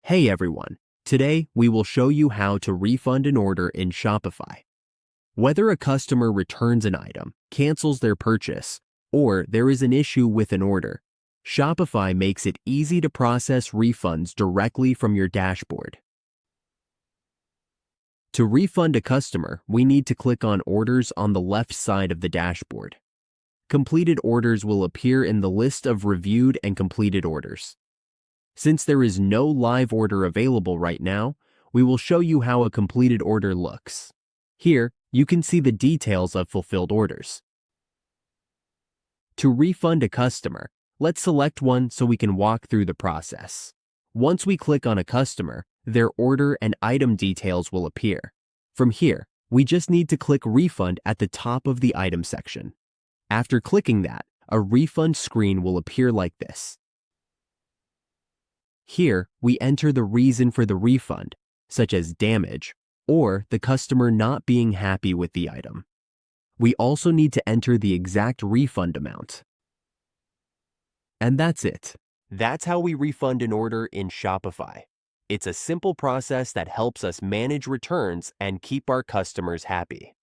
Hey everyone, today we will show you how to refund an order in Shopify. Whether a customer returns an item, cancels their purchase, or there is an issue with an order, Shopify makes it easy to process refunds directly from your dashboard. To refund a customer, we need to click on Orders on the left side of the dashboard. Completed orders will appear in the list of reviewed and completed orders. Since there is no live order available right now, we will show you how a completed order looks. Here, you can see the details of fulfilled orders. To refund a customer, let's select one so we can walk through the process. Once we click on a customer, their order and item details will appear. From here, we just need to click Refund at the top of the item section. After clicking that, a refund screen will appear like this. Here, we enter the reason for the refund, such as damage, or the customer not being happy with the item. We also need to enter the exact refund amount. And that's it. That's how we refund an order in Shopify. It's a simple process that helps us manage returns and keep our customers happy.